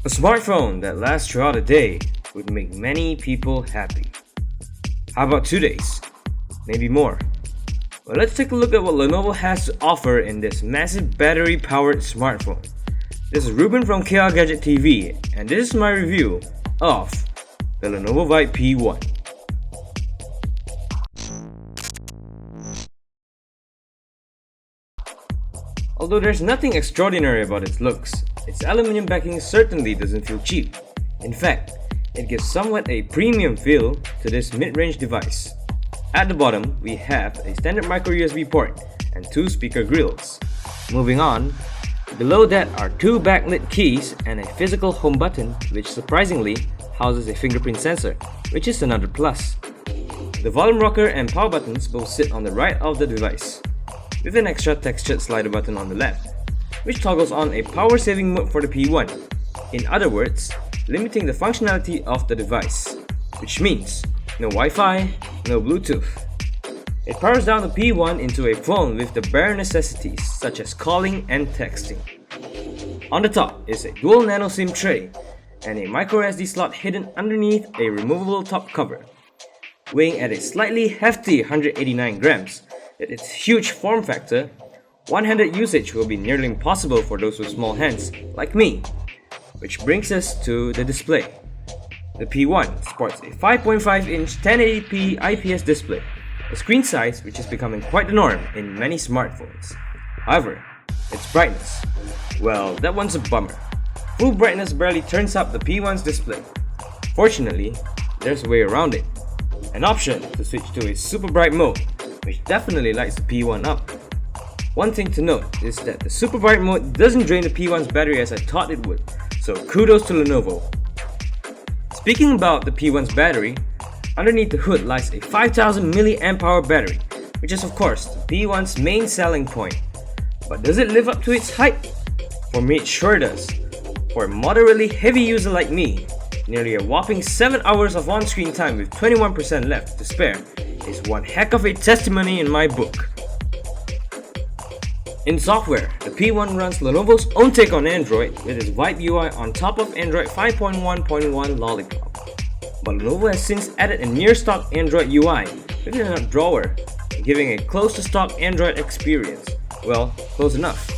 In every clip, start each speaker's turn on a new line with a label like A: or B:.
A: A smartphone that lasts throughout a day would make many people happy. How about 2 days? Maybe more. Well, let's take a look at what Lenovo has to offer in this massive battery-powered smartphone. This is Ruben from KLGadgetGuy, and this is my review of the Lenovo Vibe P1. Although there's nothing extraordinary about its looks, its aluminum backing certainly doesn't feel cheap. In fact, it gives somewhat a premium feel to this mid-range device. At the bottom, we have a standard micro USB port and 2 speaker grills. Moving on, below that are 2 backlit keys and a physical home button, which surprisingly houses a fingerprint sensor, which is another plus. The volume rocker and power buttons both sit on the right of the device, with an extra textured slider button on the left, which toggles on a power saving mode for the P1. In other words, limiting the functionality of the device, which means no Wi-Fi, no Bluetooth. It powers down the P1 into a phone with the bare necessities such as calling and texting. On the top is a dual nano SIM tray and a micro SD slot hidden underneath a removable top cover. Weighing at a slightly hefty 189 grams, at its huge form factor, one-handed usage will be nearly impossible for those with small hands, like me. Which brings us to the display. The P1 sports a 5.5-inch 1080p IPS display, a screen size which is becoming quite the norm in many smartphones. However, its brightness, well, that one's a bummer. Full brightness barely turns up the P1's display. Fortunately, there's a way around it. An option to switch to a super bright mode, which definitely lights the P1 up. One thing to note is that the super bright mode doesn't drain the P1's battery as I thought it would, so kudos to Lenovo. Speaking about the P1's battery, underneath the hood lies a 5000 mAh battery, which is of course the P1's main selling point. But does it live up to its hype? For me it sure does. For a moderately heavy user like me, nearly a whopping 7 hours of on-screen time with 21% left to spare is one heck of a testimony in my book. In software, the P1 runs Lenovo's own take on Android with its Vibe UI on top of Android 5.1.1 Lollipop. But Lenovo has since added a near-stock Android UI within a drawer, giving a close-to-stock Android experience. Well, close enough.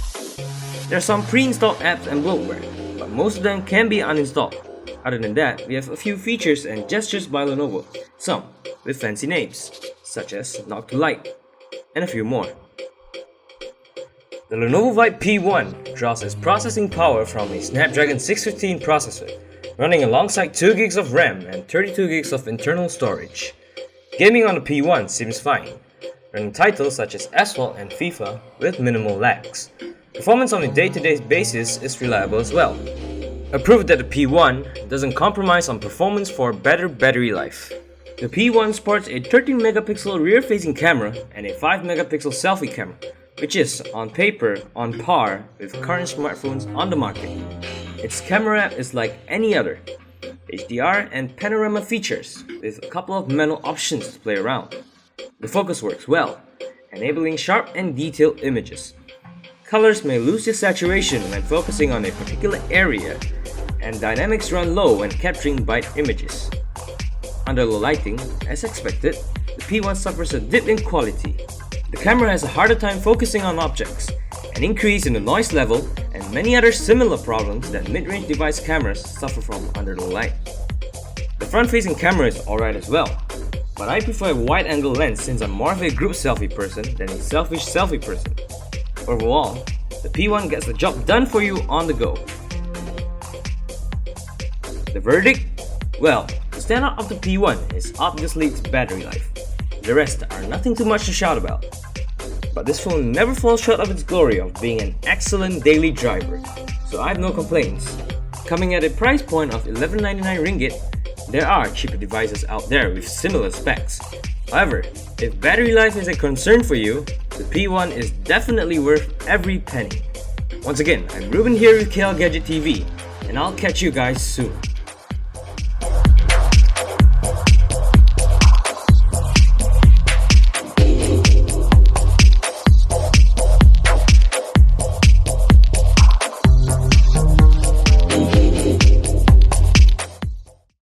A: There are some pre-installed apps and bloatware, but most of them can be uninstalled. Other than that, we have a few features and gestures by Lenovo, some with fancy names, such as Knock to Light, and a few more. The Lenovo Vibe P1 draws its processing power from a Snapdragon 615 processor, running alongside 2 GB of RAM and 32 GB of internal storage. Gaming on the P1 seems fine, running titles such as Asphalt and FIFA with minimal lags. Performance on a day-to-day basis is reliable as well. A proof that the P1 doesn't compromise on performance for better battery life. The P1 sports a 13-megapixel rear-facing camera and a 5-megapixel selfie camera, which is, on paper, on par with current smartphones on the market. Its camera is like any other, HDR and panorama features with a couple of manual options to play around. The focus works well, enabling sharp and detailed images. Colors may lose their saturation when focusing on a particular area, and dynamics run low when capturing bright images. Under low lighting, as expected, the P1 suffers a dip in quality. The camera has a harder time focusing on objects, an increase in the noise level, and many other similar problems that mid-range device cameras suffer from under low light. The front-facing camera is alright as well, but I prefer a wide-angle lens since I'm more of a group selfie person than a selfish selfie person. Overall, the P1 gets the job done for you on the go. The verdict? Well, the standout of the P1 is obviously its battery life. The rest are nothing too much to shout about. But this phone never falls short of its glory of being an excellent daily driver, so I have no complaints. Coming at a price point of 1199 ringgit, there are cheaper devices out there with similar specs. However, if battery life is a concern for you, the P1 is definitely worth every penny. Once again, I'm Ruben here with KLGadgetGuy, and I'll catch you guys soon.